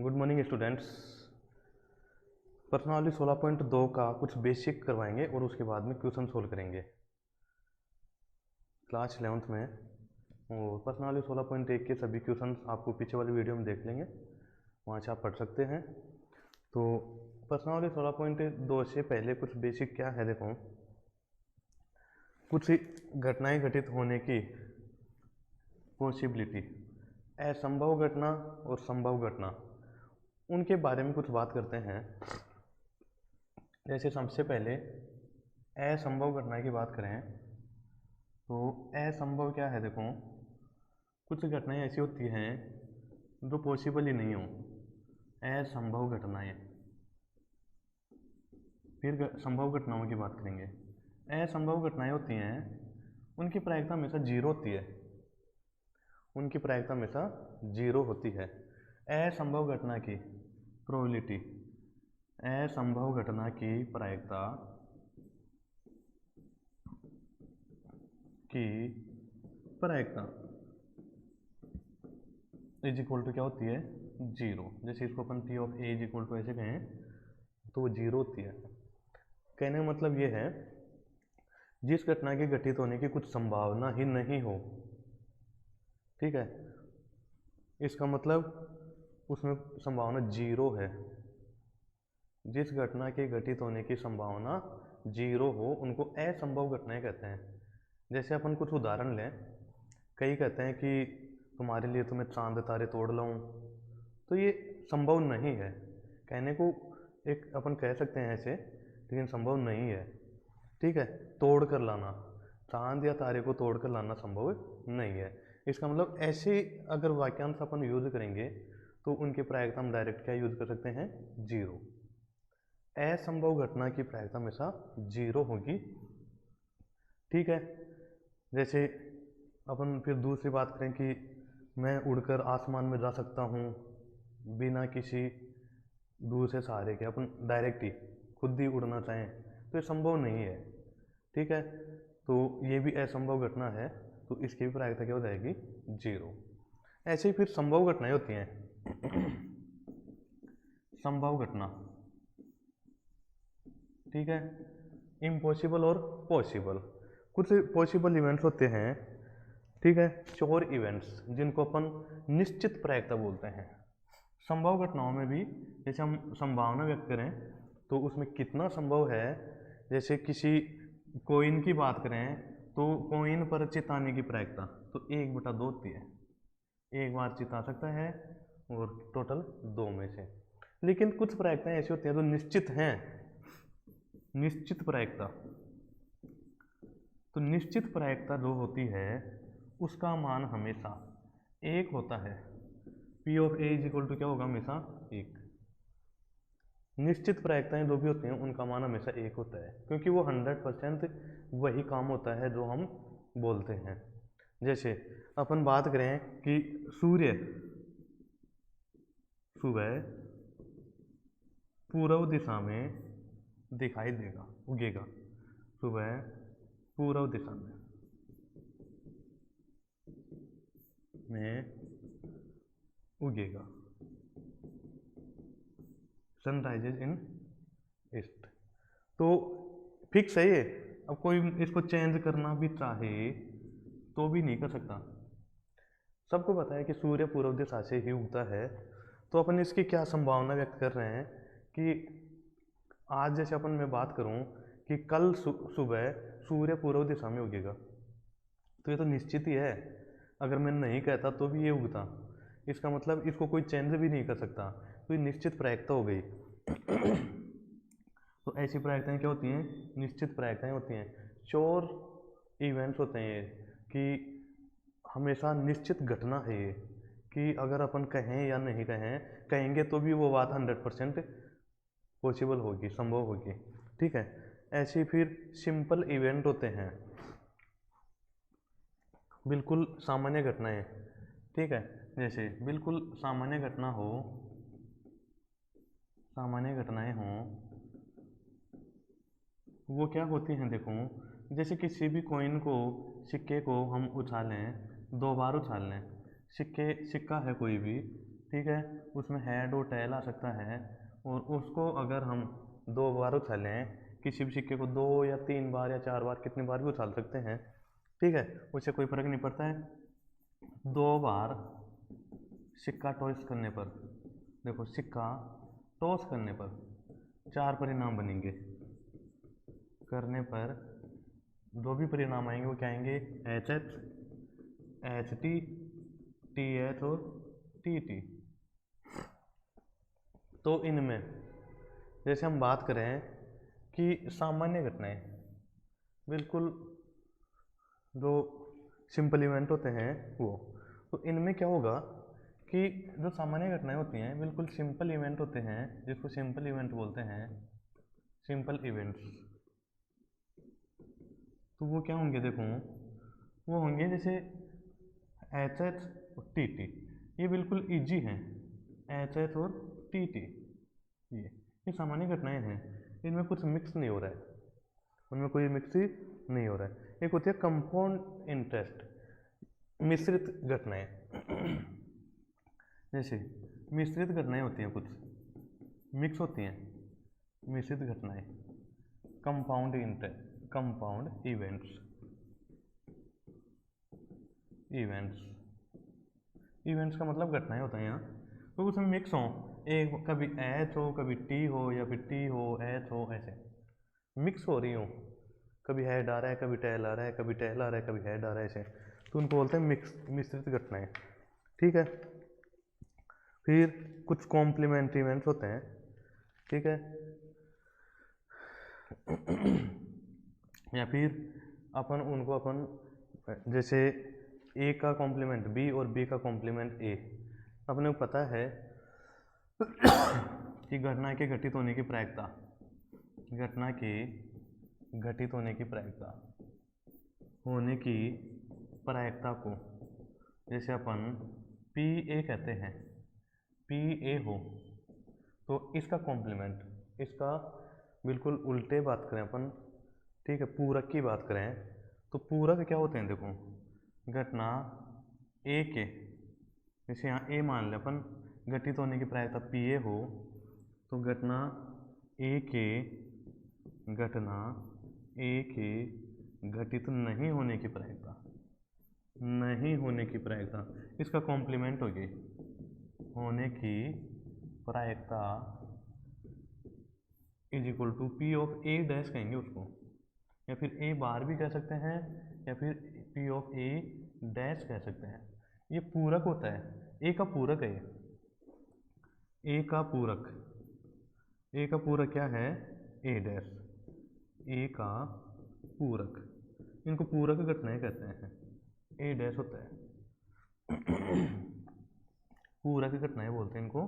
Good morning students. Personality 16.2 का कुछ basic करवाएंगे और उसके बाद में क्वेश्चन सोल्व करेंगे क्लास 11th में। और पर्सनालिटी 16.1 के सभी क्वेश्चन आपको पीछे वाली वीडियो में देख लेंगे, वहाँ से आप पढ़ सकते हैं। तो पर्सनालिटी 16.2 से पहले कुछ बेसिक क्या है, देखो कुछ घटनाएं घटित होने की पॉसिबिलिटी, असंभव घटना और संभव घटना, उनके बारे में कुछ बात करते हैं। जैसे सबसे पहले असंभव घटना की बात करें तो असंभव क्या है, देखो कुछ घटनाएं ऐसी होती हैं जो पॉसिबल ही नहीं हो, असंभव घटनाएं। फिर संभव घटनाओं की बात करेंगे। असंभव घटनाएं होती हैं उनकी प्रायिकता हमेशा जीरो होती है, उनकी प्रायिकता हमेशा जीरो होती है। असंभव घटना की प्रोबेबिलिटी, असंभव घटना की प्रायिकता इज इक्वल टू क्या होती है, जीरो। जैसे इसको अपन P of A is equal to ऐसे कहें तो वो जीरो होती है। कहने का मतलब ये है जिस घटना के घटित होने की कुछ संभावना ही नहीं हो, ठीक है, इसका मतलब उसमें संभावना जीरो है। जिस घटना के घटित होने की संभावना जीरो हो उनको असंभव घटनाएं कहते हैं। जैसे अपन कुछ उदाहरण लें, कई कहते हैं कि तुम्हारे लिए तो मैं चांद तारे तोड़ लाऊं, तो ये संभव नहीं है। कहने को एक अपन कह सकते हैं ऐसे, लेकिन संभव नहीं है, ठीक है। तोड़ कर लाना, चांद या तारे को तोड़ कर लाना संभव नहीं है। इसका मतलब ऐसे अगर वाक्यांश अपन यूज करेंगे तो उनकी प्रायिकता हम डायरेक्ट क्या यूज कर सकते हैं, जीरो। असंभव घटना की प्रायिकता हमेशा जीरो होगी, ठीक है। जैसे अपन फिर दूसरी बात करें कि मैं उड़कर आसमान में जा सकता हूँ बिना किसी दूसरे सहारे के, अपन डायरेक्ट ही खुद ही उड़ना चाहें तो ये संभव नहीं है, ठीक है। तो ये भी असंभव घटना है, तो इसकी भी प्रायिकता क्या हो जाएगी, जीरो। ऐसे ही फिर संभव घटनाएं होती हैं। संभव घटना, ठीक है, इम्पॉसिबल और पॉसिबल। कुछ पॉसिबल इवेंट्स होते हैं, ठीक है, श्योर इवेंट्स, जिनको अपन निश्चित प्रायिकता बोलते हैं। संभव घटनाओं में भी जैसे हम संभावना व्यक्त करें तो उसमें कितना संभव है, जैसे किसी कोइन की बात करें तो कोइन पर चिताने की प्रायिकता तो 1/2 होती है, एक बार चिता सकता है और टोटल 2 में से। लेकिन कुछ प्रायिकताएं ऐसी होती हैं जो निश्चित हैं, निश्चित प्रायिकता। तो निश्चित प्रायिकता जो होती है उसका मान हमेशा एक होता है। P of A is equal to क्या होगा, हमेशा एक। निश्चित प्रायिकताएं जो भी होती हैं उनका मान हमेशा एक होता है, क्योंकि वो 100% वही काम होता है जो हम बोलते हैं। जैसे अपन बात करें कि सूर्य सुबह पूर्व दिशा में दिखाई देगा, उगेगा, सुबह पूर्व दिशा में उगेगा, सनराइजेज इन ईस्ट। तो फिक्स है ये, अब कोई इसको चेंज करना भी चाहे तो भी नहीं कर सकता। सबको पता है कि सूर्य पूर्व दिशा से ही उगता है, तो अपन इसकी क्या संभावना व्यक्त कर रहे हैं कि आज जैसे अपन मैं बात करूं कि कल सुबह सूर्य पूर्व दिशा में उगेगा, तो ये तो निश्चित ही है। अगर मैं नहीं कहता तो भी ये उगता, इसका मतलब इसको कोई चेंज भी नहीं कर सकता, तो ये निश्चित प्रायिकता हो गई। तो ऐसी प्रायिकताएं क्या होती हैं, निश्चित प्रायिकताएं होती हैं। श्योर इवेंट्स होते हैं कि हमेशा निश्चित घटना है ये, कि अगर अपन कहें या नहीं कहेंगे तो भी वो बात 100% पॉसिबल होगी, संभव होगी, ठीक है। ऐसे फिर सिंपल इवेंट होते हैं, बिल्कुल सामान्य घटनाएं, ठीक है। जैसे बिल्कुल सामान्य घटना हो, सामान्य घटनाएं हों, वो क्या होती हैं, देखो जैसे किसी भी कॉइन को, सिक्के को हम उछालें, 2 बार उछाल लें, सिक्का है कोई भी, ठीक है, उसमें हेड और टेल आ सकता है, और उसको अगर हम 2 बार उछालें, किसी भी सिक्के को 2 या 3 बार या 4 बार, कितनी बार भी उछाल सकते हैं, ठीक है, उससे कोई फर्क नहीं पड़ता है। 2 बार सिक्का टॉस करने पर, देखो सिक्का टॉस करने पर 4 परिणाम बनेंगे, करने पर जो भी परिणाम आएंगे वो क्या आएंगे, H H, H T, T H और टी टी। तो इनमें जैसे हम बात करें कि सामान्य घटनाएं, बिल्कुल जो सिंपल इवेंट होते हैं वो, तो इनमें क्या होगा कि जो सामान्य घटनाएं होती हैं बिल्कुल सिंपल इवेंट होते हैं, जिसको सिंपल इवेंट बोलते हैं, सिंपल इवेंट्स। तो वो क्या होंगे, देखो वो होंगे जैसे एच एच और टी टी, ये बिल्कुल इजी हैं, एच एच और टी टी, ये सामान्य घटनाएं हैं, इनमें कुछ मिक्स नहीं हो रहा है, उनमें कोई मिक्स ही नहीं हो रहा है। एक होती है कंपाउंड इंटरेस्ट, मिश्रित घटनाएं। जैसे मिश्रित घटनाएं होती हैं, कुछ मिक्स होती हैं, मिश्रित घटनाएं, compound interest, compound events, events, events का मतलब घटनाएं होता है यहाँ, तो उसमें मिक्स हो, एक कभी एच हो, कभी टी हो, या फिर टी हो एच हो, ऐसे मिक्स हो रही हो, कभी हेड आ रहा है, कभी टेल आ रहा है, कभी टेल आ रहा है, कभी हेड आ रहा है, ऐसे, तो उनको बोलते हैं मिक्स, मिश्रित घटनाएं, ठीक है। फिर कुछ कॉम्प्लीमेंट्री इवेंट्स होते हैं, ठीक है, या फिर अपन उनको अपन जैसे ए का कॉम्प्लीमेंट बी और बी का कॉम्प्लीमेंट ए, अपने को पता है कि घटना के घटित होने की प्रायिकता, घटना के घटित होने की प्रायिकता, होने की प्रायिकता को जैसे अपन पी ए कहते हैं, पी ए हो, तो इसका कॉम्प्लीमेंट, इसका बिल्कुल उल्टे बात करें अपन, ठीक है, पूरक की बात करें, तो पूरक क्या होते हैं, देखो घटना ए के, जैसे यहाँ ए मान लें अपन, घटित होने की प्रायिकता पी ए हो, तो घटना ए के, घटना ए के घटित नहीं होने की प्रायिकता, नहीं होने की प्रायिकता, इसका कॉम्प्लीमेंट होगी, होने की प्रायिकता is equal to P of A dash कहेंगे उसको, या फिर ए बार भी कह सकते हैं, या फिर पी ऑफ ए डैश कह सकते हैं। ये पूरक होता है, ए का पूरक है, ए का पूरक, ए का पूरक क्या है, ए डैश, ए का पूरक, इनको पूरक घटनाएं कहते हैं, ए डैश होता है, पूरक घटनाएं बोलते हैं इनको,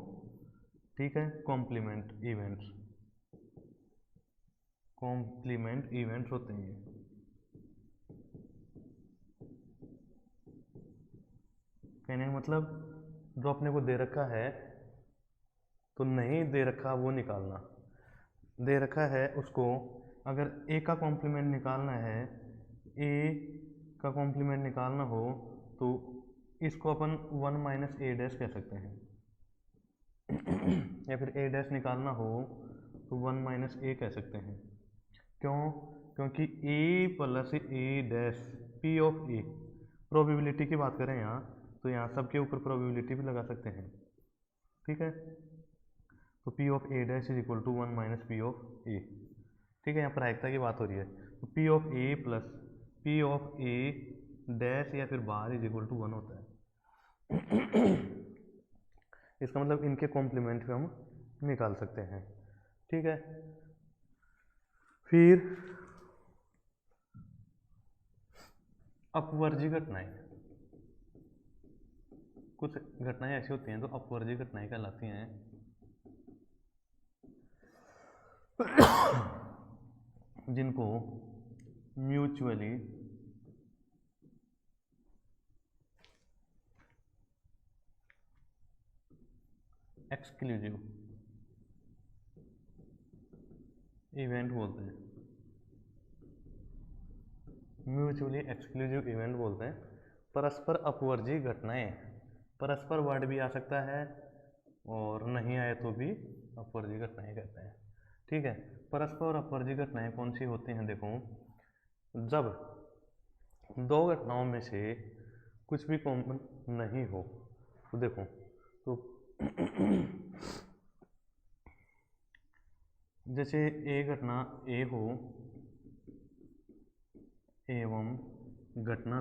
ठीक है। कॉम्प्लीमेंट इवेंट्स, कॉम्प्लीमेंट इवेंट्स होते हैं ये, कहने का मतलब जो अपने को दे रखा है, तो नहीं दे रखा वो निकालना, दे रखा है उसको, अगर ए का कॉम्प्लीमेंट निकालना है, ए का कॉम्प्लीमेंट निकालना हो, तो इसको अपन 1 माइनस ए डैश कह सकते हैं, या फिर ए डैश निकालना हो तो 1 माइनस ए कह सकते हैं। क्यों? क्योंकि A plus A dash P of A, probability की बात करें यहाँ, तो यहाँ सबके ऊपर प्रोबेबिलिटी भी लगा सकते हैं, ठीक है, तो P of A dash is equal to 1 minus P of A, ठीक है, यहाँ प्रायिकता की बात हो रही है, तो P of A plus P of A dash या फिर बार इज इक्वल टू 1 होता है। इसका मतलब इनके कॉम्प्लीमेंट हम निकाल सकते हैं, ठीक है। फिर अपवर्जी घटनाएं, कुछ घटनाएं ऐसी होती हैं जो अपवर्जी घटनाएं कहलाती हैं, जिनको म्यूचुअली एक्सक्लूसिव इवेंट बोलते हैं, म्यूचुअली एक्सक्लूसिव इवेंट बोलते हैं। परस्पर अपवर्जी घटनाएं, परस्पर वर्ड भी आ सकता है, और नहीं आए तो भी अपवर्जी घटनाएं कहते हैं। ठीक है, परस्पर और अपवर्जी घटनाएं कौन सी होती हैं? देखो, जब दो घटनाओं में से कुछ भी कॉमन नहीं हो, तो देखो, तो जैसे ए घटना ए हो एवं घटना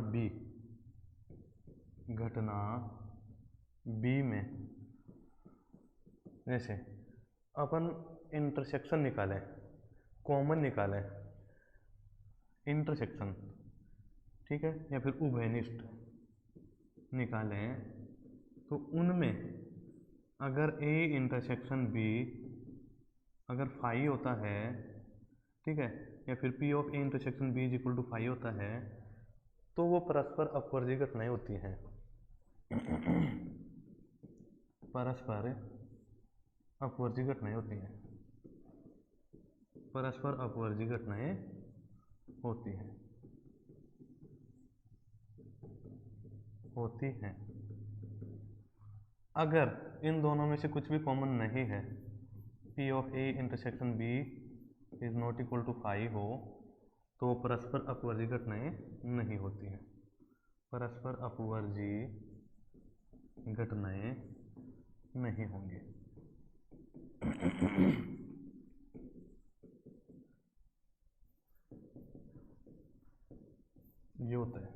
बी में, जैसे अपन इंटरसेक्शन निकालें, कॉमन निकालें इंटरसेक्शन, ठीक है, या फिर उभयनिष्ठ निकालें, तो उनमें अगर ए इंटरसेक्शन बी अगर फाई होता है, ठीक है, या फिर P of A intersection B is equal to phi होता है, तो वो परस्पर अपवर्जी घटनाएं होती हैं। परस्पर अपवर्जी घटनाएं होती हैं, परस्पर अपवर्जी घटनाएं होती हैं अगर इन दोनों में से कुछ भी कॉमन नहीं है, P of A intersection B is not equal to five हो, तो परस्पर अपवर्जी घटनाएं नहीं होती हैं। परस्पर अपवर्जी घटनाएं नहीं होंगी। ये होता है,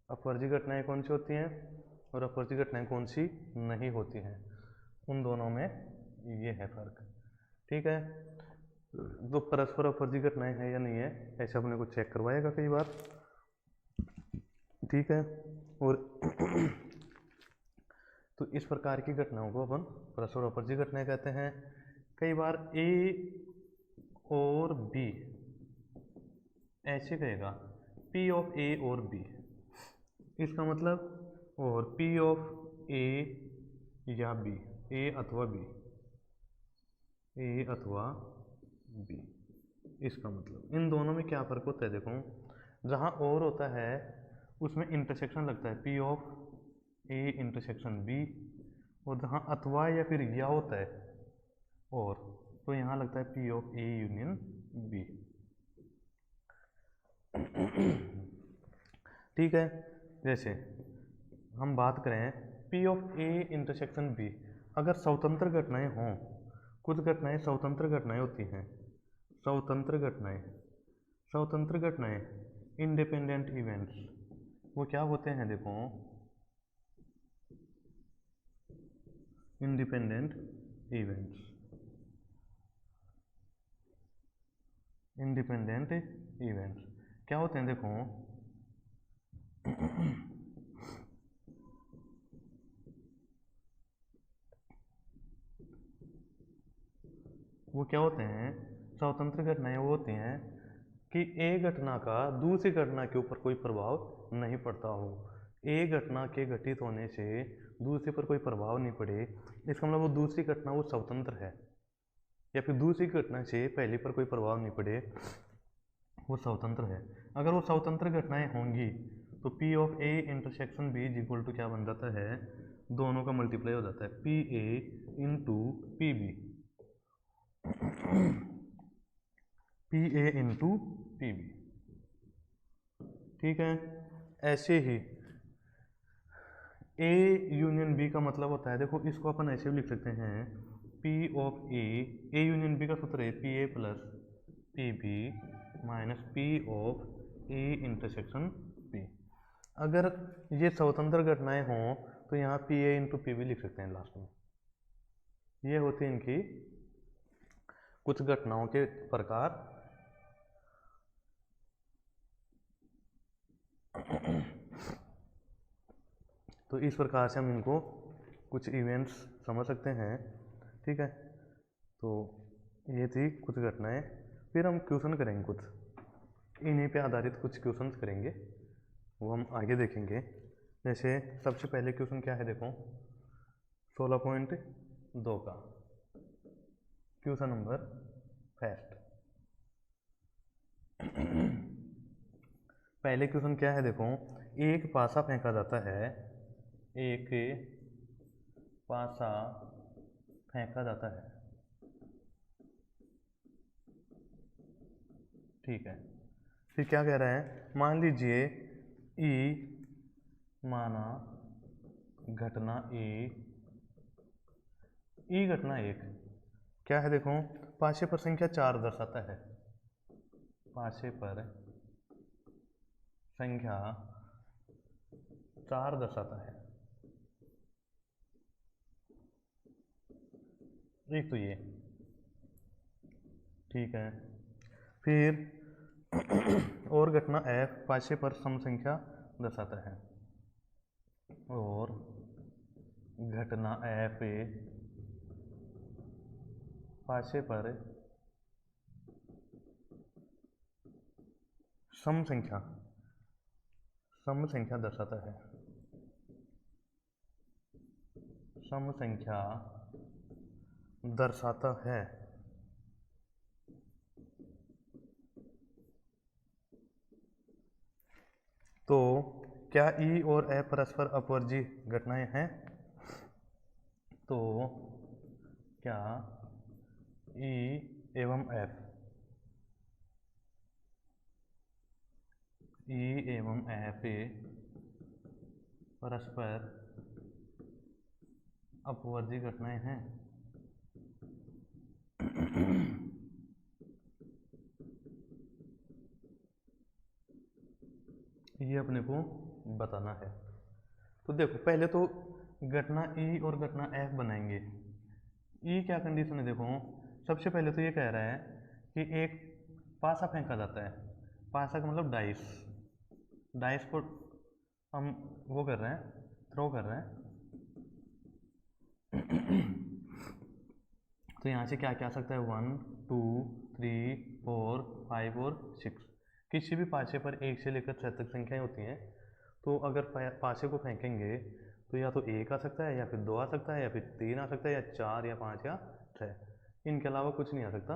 अपवर्जी घटनाएं कौन सी होती हैं और अपवर्जी घटनाएं कौन सी नहीं होती हैं, उन दोनों में ये है फर्क। ठीक है, तो परस्पर अपवर्जी घटनाएं है या नहीं है, ऐसे अपने को चेक करवाएगा कई बार। ठीक है, और तो इस प्रकार की घटनाओं को अपन परस्पर अपवर्जी घटनाएं कहते हैं। कई बार ए और बी ऐसे कहेगा, P ऑफ ए और बी, इसका मतलब, और P ऑफ ए या बी, ए अथवा बी, ए अथवा बी, इसका मतलब इन दोनों में क्या फ़र्क होता है? देखो, जहाँ और होता है उसमें इंटरसेक्शन लगता है P of A intersection B, और जहाँ अथवा या फिर या होता है और, तो यहाँ लगता है P of A union B. ठीक है, जैसे हम बात करें P of A intersection B, अगर स्वतंत्र घटनाएं हों, कुछ घटनाएं स्वतंत्र घटनाएं होती हैं, स्वतंत्र घटनाएं इंडिपेंडेंट इवेंट्स, वो क्या होते हैं? देखो, इंडिपेंडेंट इवेंट्स क्या होते हैं? देखो, वो क्या होते हैं? स्वतंत्र घटनाएं वो होती हैं कि एक घटना का दूसरी घटना के ऊपर कोई प्रभाव नहीं पड़ता हो। एक घटना के घटित होने से दूसरे पर कोई प्रभाव नहीं पड़े, इसका मतलब वो दूसरी घटना वो स्वतंत्र है, या फिर दूसरी घटना से पहले पर कोई प्रभाव नहीं पड़े, वो स्वतंत्र है। अगर वो स्वतंत्र घटनाएं होंगी तो P of A intersection B is equal to क्या बन जाता है? दोनों का मल्टीप्लाई हो जाता है, P A into P B, P A into P B. ठीक है, ऐसे ही ए यूनियन बी का मतलब होता है, देखो इसको अपन ऐसे भी लिख सकते हैं, P of A union B का सूत्र है P A plus P B minus P of A intersection P। अगर ये स्वतंत्र घटनाएं हों तो यहाँ P A into P B लिख सकते हैं लास्ट में। ये होती है इनकी कुछ घटनाओं के प्रकार। तो इस प्रकार से हम इनको कुछ इवेंट्स समझ सकते हैं। ठीक है, तो ये थी कुछ घटनाएं। फिर हम क्वेश्चन करेंगे, कुछ इन्हीं पे आधारित कुछ क्वेश्चन करेंगे, वो हम आगे देखेंगे। जैसे सबसे पहले क्वेश्चन क्या है? देखो 16.2 का क्वेश्चन नंबर फर्स्ट। पहले क्वेश्चन क्या है? देखो, एक पासा फेंका जाता है, एक पासा फेंका जाता है। ठीक है, फिर क्या कह रहा है, मान लीजिए ई माना घटना ई घटना एक क्या है, देखो पाशे पर संख्या 4 दर्शाता है, पाशे पर संख्या 4 दर्शाता है। एक तो ये ठीक है, फिर और घटना एफ पाशे पर सम संख्या दर्शाता है, और घटना एफ ए पाशे पर सम संख्या दर्शाता है, सम संख्या दर्शाता है। तो क्या ई और एफ परस्पर अपवर्जी घटनाएं हैं? तो क्या ई एवं एफ परस्पर अपवर्जी घटनाएं हैं? ये अपने को बताना है। तो देखो पहले तो घटना ई और घटना एफ बनाएंगे। ई क्या कंडीशन है, देखो सबसे पहले तो ये कह रहा है कि एक पासा फेंका जाता है, पासा का मतलब डाइस को हम वो कर रहे हैं, थ्रो कर रहे हैं। तो यहाँ से क्या क्या आ सकता है, 1 2 3 4 5 और 6। किसी भी पासे पर 1 से लेकर 6 तक संख्याएं होती हैं। तो अगर पासे को फेंकेंगे तो या तो 1 आ सकता है, या फिर 2 आ सकता है, या फिर 3 आ सकता है, या 4 या 5 या 6, इनके अलावा कुछ नहीं आ सकता।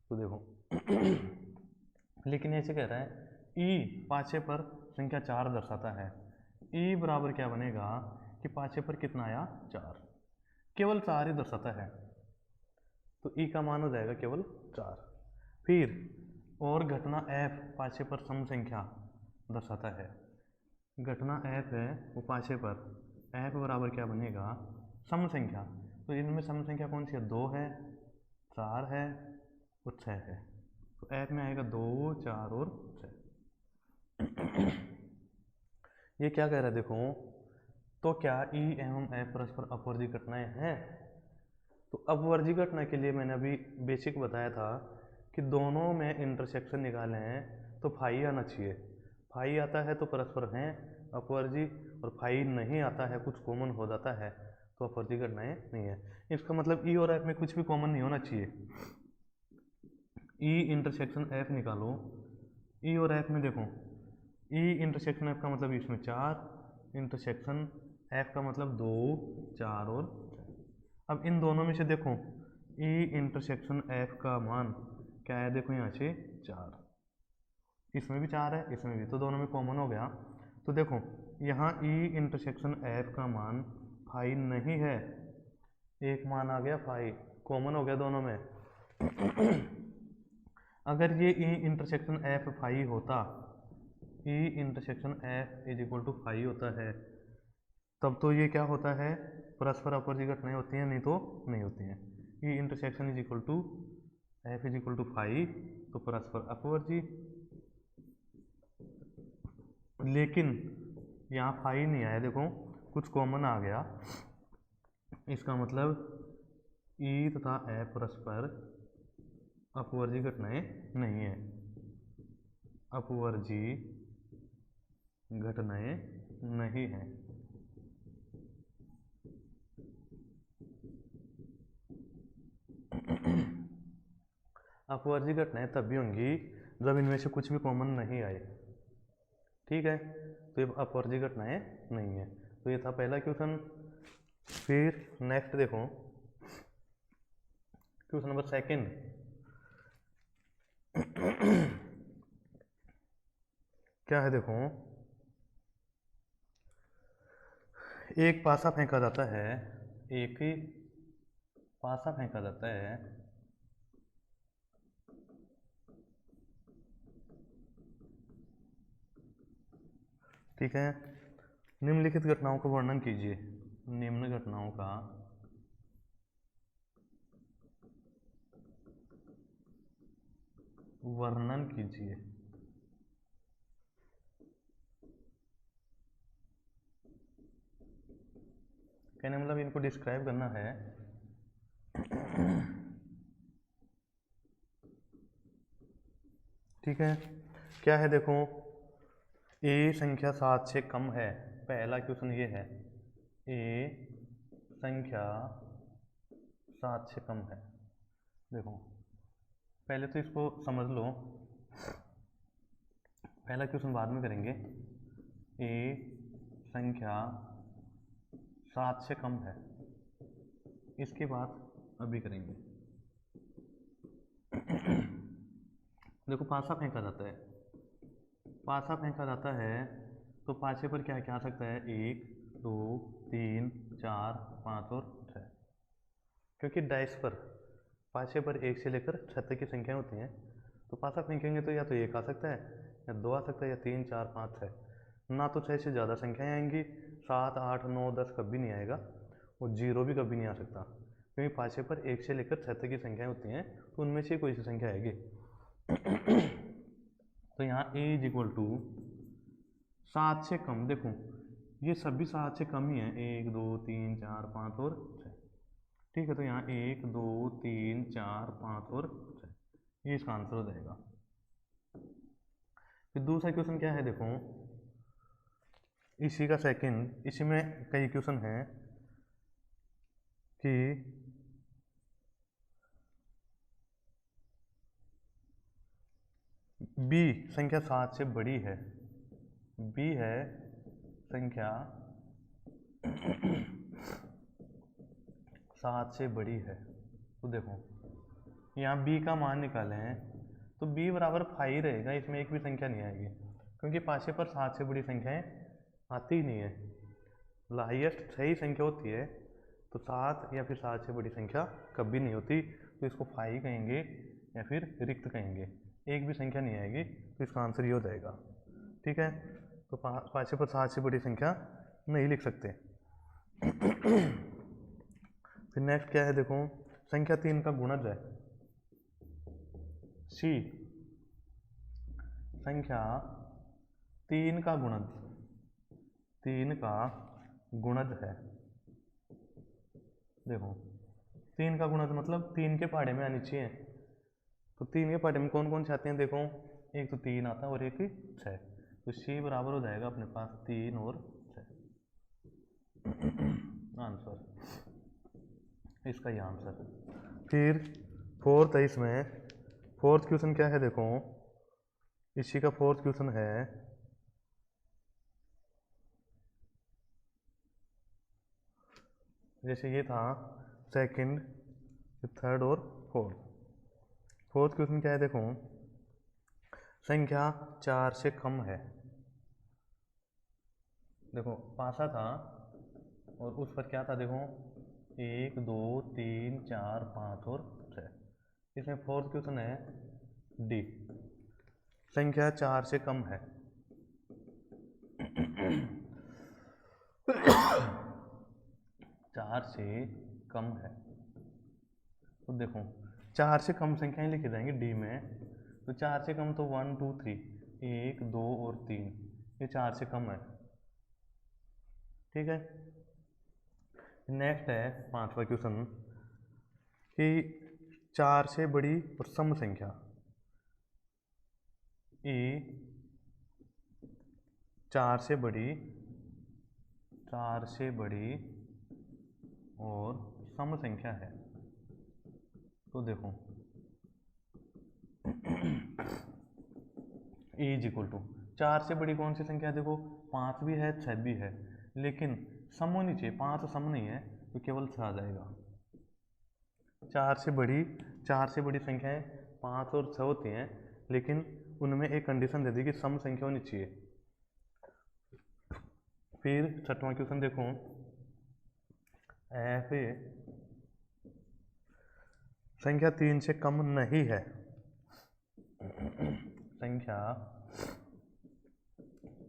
तो देखो लेकिन ऐसे कह रहा है ई पासे पर संख्या 4 दर्शाता है। ई बराबर क्या बनेगा कि पासे पर कितना आया, 4, केवल 4 ही दर्शाता है, तो ई का मान हो जाएगा केवल 4। फिर और घटना एफ पासे पर सम संख्या दर्शाता है। घटना एफ है वो पासे पर, एफ बराबर क्या बनेगा, सम संख्या। तो इनमें सम संख्या कौन सी है, 2 है, 4 है और 6 है। तो एफ में आएगा 2 4 और 6। ये क्या कह रहा है, देखो तो क्या ई एवं एफ परस्पर अपवर्जी घटनाएं हैं? तो अपवर्जी घटना के लिए मैंने अभी बेसिक बताया था कि दोनों में इंटरसेक्शन निकाले हैं तो फाई आना चाहिए। फाई आता है तो परस्पर हैं अपवर्जी, और फाई नहीं आता है, कुछ कॉमन हो जाता है तो अपवर्जी घटनाएं नहीं है। इसका मतलब ई और एफ में कुछ भी कॉमन नहीं होना चाहिए। ई इंटरसेक्शन एफ निकालो, ई और एफ में देखो ई इंटरसेक्शन एफ का मतलब इसमें 4, इंटरसेक्शन एफ का मतलब 2 4 और 6। अब इन दोनों में से देखो ई इंटरसेक्शन एफ का मान क्या है, देखो यहाँ से 4, इसमें भी 4 है, इसमें भी, तो दोनों में कॉमन हो गया। तो देखो यहाँ ई इंटरसेक्शन एफ का मान फाई नहीं है, एक मान आ गया फाई, कॉमन हो गया दोनों में। अगर ये ई इंटरसेक्शन एफ फाई होता, E intersection F is equal to phi होता है, तब तो ये क्या होता है, परस्पर अपवर्जी घटनाएं होती हैं, नहीं तो नहीं होती हैं। E intersection is equal to F is equal to phi, तो परस्पर अपवर्जी। लेकिन यहाँ फाई नहीं आया, देखो कुछ कॉमन आ गया, इसका मतलब ई तथा एफ परस्पर अपवर्जी घटनाएं नहीं है, अपवर्जी घटनाएं नहीं है। अपवर्जी घटनाएं तब भी होंगी जब इनमें से कुछ भी कॉमन नहीं आए, ठीक है, तो ये अपवर्जी घटनाएं नहीं है। तो ये था पहला क्वेश्चन। फिर नेक्स्ट देखो क्वेश्चन नंबर 2। क्या है, देखो एक पासा फेंका जाता है, एक पासा फेंका जाता है ठीक है। निम्नलिखित घटनाओं का वर्णन कीजिए। निम्न घटनाओं का वर्णन कीजिए। कहने मतलब इनको डिस्क्राइब करना है। ठीक है, क्या है देखो, ए संख्या 7 से कम है। पहला क्वेश्चन ये है, ए संख्या 7 से कम है। देखो पहले तो इसको समझ लो, पहला क्वेश्चन बाद में करेंगे। ए संख्या 7 से कम है, इसके बाद अभी करेंगे। देखो पासा फेंका जाता है, पासा फेंका जाता है तो पासे पर क्या क्या आ सकता है, 1 2 3 4 5 और 6। क्योंकि डाइस पर पासे पर 1 से लेकर 6 तक की संख्याएं होती हैं, तो पासा फेंकेंगे तो या तो 1 आ सकता है, या 2 आ सकता है, या 3 4 5 6। ना तो 6 से ज़्यादा संख्याएं आएंगी, 7 8 9 10 कभी नहीं आएगा, और 0 भी कभी नहीं आ सकता। क्योंकि पासे पर 1 से लेकर 6 तक की संख्याएं होती हैं, तो उनमें से कोई सी संख्या आएगी। तो यहाँ a इज इक्वल टू 7 से कम। देखो ये सभी 7 से कम ही है, 1 2 3 4 5 और 6। ठीक है, तो यहाँ 1 2 3 4 5 और 6, ये इसका आंसर हो जाएगा। फिर दूसरा क्वेश्चन क्या है, देखो इसी का सेकंड, इसी में कई क्वेश्चन हैं कि b संख्या 7 से बड़ी है, b है संख्या 7 से बड़ी है। तो देखो यहाँ b का मान निकालें तो b बराबर 5 रहेगा, इसमें एक भी संख्या नहीं आएगी, क्योंकि पासे पर 7 से बड़ी संख्याएं आती ही नहीं है। हाईएस्ट 6 ही संख्या होती है, तो 7 या फिर 7 से बड़ी संख्या कभी नहीं होती, तो इसको 5 कहेंगे या फिर रिक्त कहेंगे, एक भी संख्या नहीं आएगी, तो इसका आंसर ये हो जाएगा। ठीक है, तो पासे पर 7 से बड़ी संख्या नहीं लिख सकते। फिर नेक्स्ट क्या है, देखो संख्या 3 का गुणज है, सी संख्या 3 का गुणज, 3 का गुणज है। देखो 3 का गुणज मतलब 3 के पहाड़े में आनी चाहिए, तो 3 के पहाड़े में कौन कौन से आते हैं, देखो एक तो 3 आता है और एक 6, तो सी बराबर हो जाएगा अपने पास 3 और 6 आंसर, इसका ही आंसर। फिर फोर्थ है, इसमें फोर्थ क्वेश्चन क्या है, देखो इसी का फोर्थ क्वेश्चन है, जैसे ये था सेकंड, थर्ड और फोर्थ। फोर्थ क्वेश्चन क्या है, देखो संख्या 4 से कम है। देखो पासा था और उस पर क्या था, देखो 1 2 3 4 5 और 6। इसमें फोर्थ क्वेश्चन है डी, संख्या 4 से कम है। 4 से कम है, तो देखो 4 से कम संख्याएं लिखी जाएंगी डी में, तो 4 से कम तो 1 2 3, 1 2 और 3, ये 4 से कम है। ठीक है, नेक्स्ट है पांचवा क्वेश्चन कि 4 से बड़ी और सम संख्या ए 4 से बड़ी और सम संख्या है। तो देखो ए इज इक्वल टू 4 से बड़ी कौन सी संख्या है, देखो 5 भी है 6 भी है, लेकिन सम होनी चाहिए, 5 सम नहीं है तो केवल 6 आ जाएगा। 4 से बड़ी संख्याएं 5 और 6 होती हैं, लेकिन उनमें एक कंडीशन दे दी कि सम संख्या होनी चाहिए। फिर छठवां क्वेश्चन देखो, एफ संख्या 3 से कम नहीं है, संख्या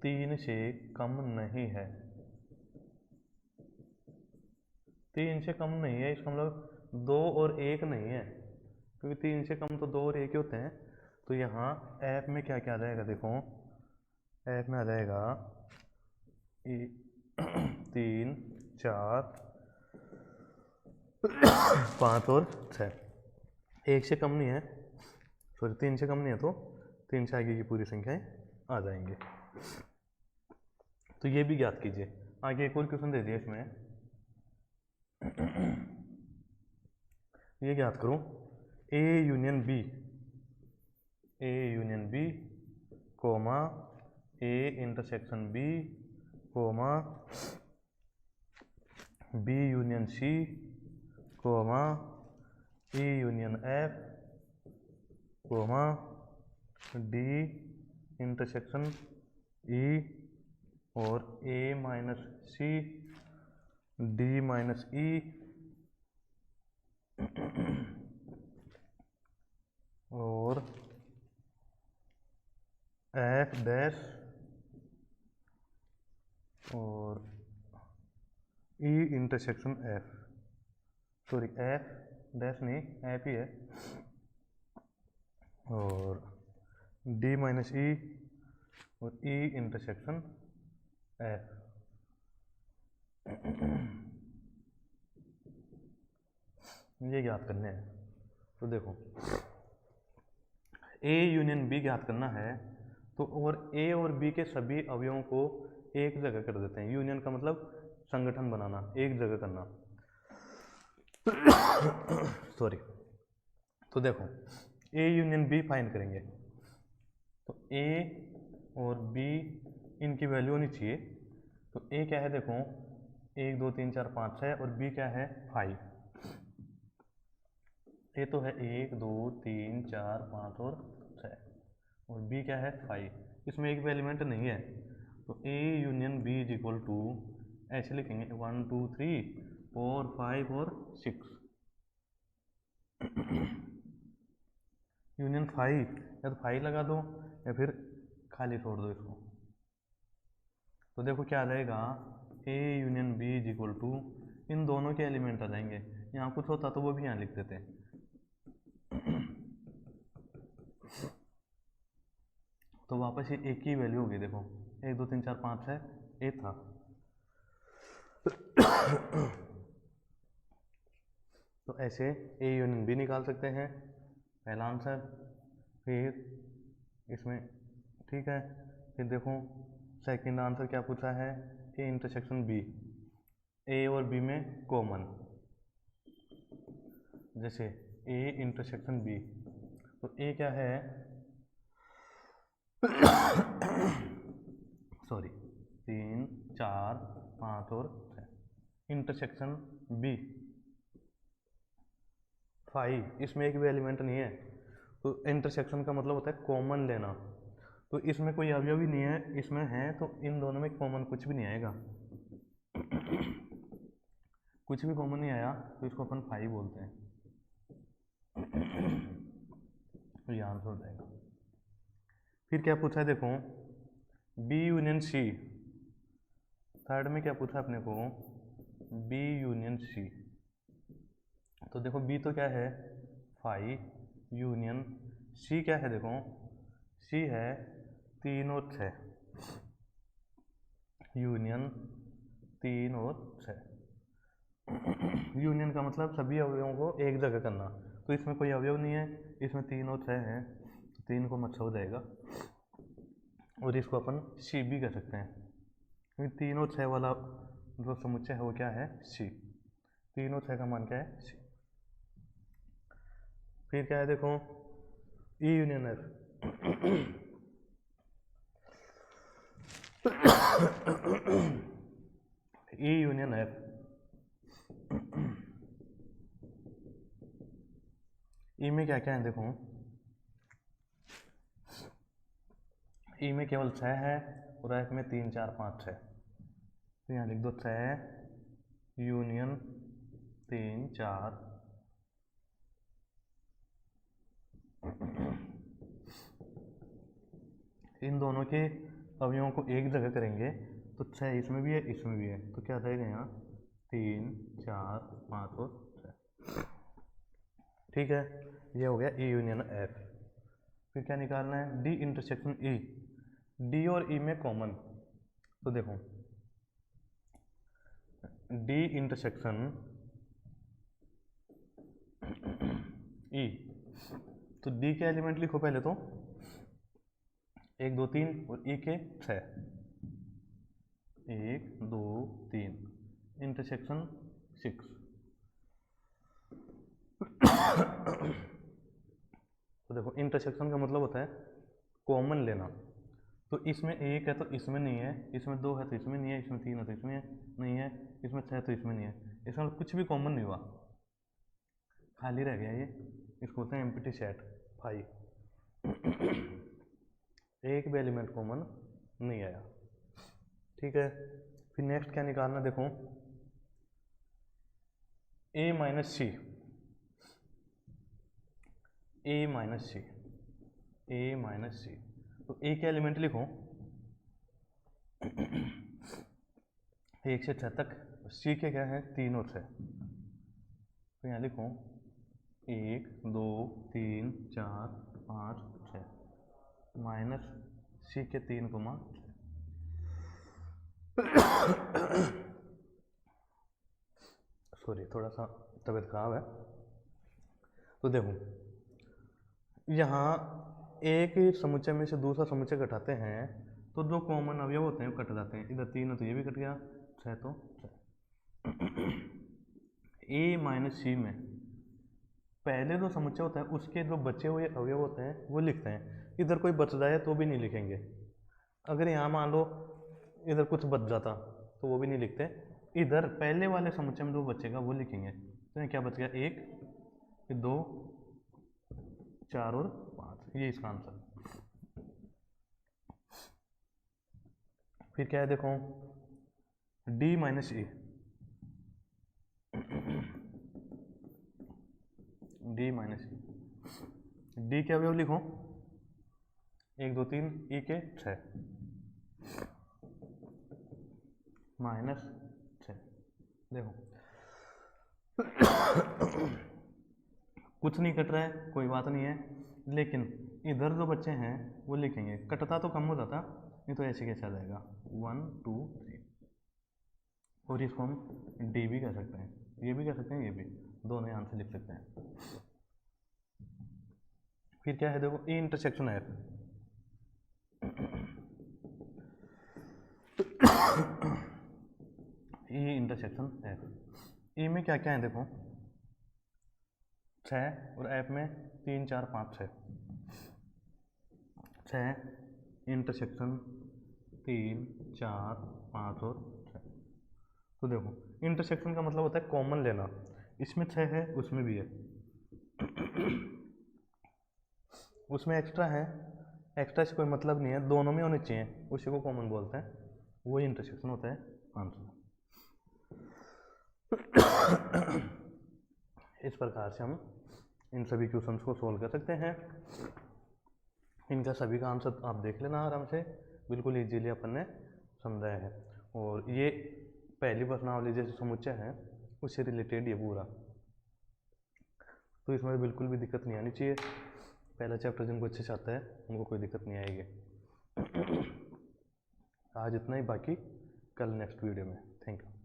3 से कम नहीं है, 3 से कम नहीं है, इसका मतलब 2 और 1 नहीं है, क्योंकि 3 से कम तो 2 और 1 ही होते हैं। तो यहाँ ऐप में क्या क्या आ जाएगा, देखो ऐप में आ जाएगा 3 4 5 और 6, 1 से कम नहीं है, सॉरी 3 से कम नहीं है, तो 3 से आगे की पूरी संख्याएं आ जाएंगे। तो ये भी ज्ञात कीजिए। आगे एक और क्वेश्चन दे दिया इसमें, ये ज्ञात करो A union B, A union B comma A intersection B comma B union C comma E union F comma D intersection E और A minus C D minus E और एफ डैश और E intersection F, sorry F dash नहीं, F ही है, और D minus E और E intersection F. ये ज्ञात करने हैं। तो देखो ए यूनियन बी ज्ञात करना है, तो और ए और बी के सभी अवयवों को एक जगह कर देते हैं। यूनियन का मतलब संगठन बनाना, एक जगह करना। सॉरी। तो देखो ए यूनियन बी फाइंड करेंगे, तो ए और बी इनकी वैल्यू होनी चाहिए। तो ए क्या है, देखो 1 2 3 4 5 6 और बी क्या है 5। ए तो है 1 2 3 4 5 और 6 और बी क्या है 5, इसमें एक भी एलिमेंट नहीं है। तो A union B is equal to ऐसे लिखेंगे 1 2 3 4 5 और 6। यूनियन 5 या तो 5 लगा दो या फिर खाली छोड़ दो इसको। तो देखो क्या आ जाएगा, A union B is equal to इन दोनों के एलिमेंट आ जाएंगे। यहाँ कुछ होता तो वो भी यहाँ लिख देते। तो वापस ये एक ही वैल्यू होगी, देखो 1 2 3 4 5 है, ए था। तो ऐसे ए यूनियन बी निकाल सकते हैं, पहला आंसर। फिर इसमें ठीक है, फिर देखो सेकंड आंसर क्या पूछा है, ए इंटरसेक्शन बी, ए और बी में कॉमन, जैसे ए इंटरसेक्शन बी, तो ए क्या है सॉरी 3 4 5 और 6, इंटरसेक्शन बी 5, इसमें एक भी एलिमेंट नहीं है। तो इंटरसेक्शन का मतलब होता है कॉमन लेना, तो इसमें कोई अवयव ही नहीं है, इसमें है तो इन दोनों में कॉमन कुछ भी नहीं आएगा। कुछ भी कॉमन नहीं आया तो इसको अपन 5 बोलते हैं। तो ये आंसर हो जाएगा। फिर क्या पूछा है, देखो बी यूनियन सी, थर्ड में क्या पूछा अपने को, बी यूनियन सी। तो देखो बी तो क्या है 5 यूनियन सी क्या है, देखो सी है 3 और 6, यूनियन 3 और 6। यूनियन का मतलब सभी अवयवों को एक जगह करना, तो इसमें कोई अवयव नहीं है, इसमें 3 और 6 है, तो 3 को मच्छा हो जाएगा और इसको अपन सी भी कह सकते हैं, क्योंकि 3 और 6 वाला जो समुच्चय है वो क्या है सी, 3 और 6 का मान क्या है सी। फिर क्या है, देखो E union F, E union F, E में क्या क्या है, देखो ई में केवल 6 है और एफ में 3 4 5 6, तो यहाँ लिख दो 6 यूनियन 3 4 इन दोनों के अवयवों को एक जगह करेंगे तो 6 इसमें भी है इसमें भी है, तो क्या रहेगा यहाँ 3 4 5 और 6। ठीक है, ये हो गया E यूनियन F। फिर क्या निकालना है, D इंटरसेक्शन E। D और E में कॉमन, तो देखो D इंटरसेक्शन E, तो D के एलिमेंट लिखो पहले तो 1 2 3 और E के 6, 1 2 3 इंटरसेक्शन 6। तो देखो इंटरसेक्शन का मतलब होता है कॉमन लेना, तो इसमें 1 है तो इसमें नहीं है, इसमें 2 है तो इसमें नहीं है, इसमें 3 है तो इसमें नहीं है, इसमें 6 है तो इसमें नहीं है, इसमें कुछ भी कॉमन नहीं हुआ, खाली रह गया ये, इसको बोलते हैं एम्प्टी सेट फाई। एक भी एलिमेंट कॉमन नहीं आया। ठीक है, फिर नेक्स्ट क्या निकालना, देखो A minus C, A minus C, A minus C, तो A के एलिमेंट लिखो 1 से 6 तक, C के क्या है 3 और 6, तो यहाँ लिखो 1 2 3 4 5 6 माइनस C के 3 को 6। सॉरी, थोड़ा सा तबीयत खराब है। तो देखो यहाँ एक समुच्चय में से दूसरा समुच्चय घटाते हैं तो जो कॉमन अवयव होते हैं वो कट जाते हैं, इधर 3 है तो ये भी कट गया, 6 तो 6। A माइनस सी में पहले जो समुच्चय होता है उसके जो बचे हुए अवयव होते हैं वो लिखते हैं, इधर कोई बच जाए तो भी नहीं लिखेंगे। अगर यहाँ मान लो इधर कुछ बच जाता तो वो भी नहीं लिखते, इधर पहले वाले समुच्चय में जो बचेगा वो लिखेंगे। तो यहाँ क्या बच गया 1 फिर 2 4 और 5, ये इसका आंसर। फिर क्या है देखो D minus E, D minus E, D के अवयव लिखो 1 2 3 E के 6 माइनस 6। देखो कुछ नहीं कट रहा है कोई बात नहीं है, लेकिन इधर जो बच्चे हैं वो लिखेंगे, कटता तो कम हो जाता, नहीं तो ऐसे कैसे आ जाएगा 1 2 3, और इसको हम D भी कह सकते हैं, ये भी कह सकते हैं, ये भी, दोनों यहाँ से लिख सकते हैं। फिर क्या है देखो E intersection F, E intersection F, E में क्या क्या है देखो 6 और F में 3 4 5 6, 6 इंटरसेक्शन 3 4 5 और 6। तो देखो इंटरसेक्शन का मतलब होता है कॉमन लेना, इसमें 6 है उसमें भी है, उसमें एक्स्ट्रा है, एक्स्ट्रा से कोई मतलब नहीं है, दोनों में होने चाहिए, उसी को कॉमन बोलते हैं, वही इंटरसेक्शन होता है आंसर। इस प्रकार से हम इन सभी क्वेश्चंस को सोल्व कर सकते हैं। इनका सभी का आंसर आप देख लेना आराम से, बिल्कुल इजीली अपन ने समझाया है, और ये पहली प्रश्नावली जैसे समुच्चय है उससे रिलेटेड ये पूरा, तो इसमें बिल्कुल भी दिक्कत नहीं आनी चाहिए। पहला चैप्टर जिनको अच्छे से आता है उनको कोई दिक्कत नहीं आएगी। आज इतना ही, बाकी कल नेक्स्ट वीडियो में। Thank you.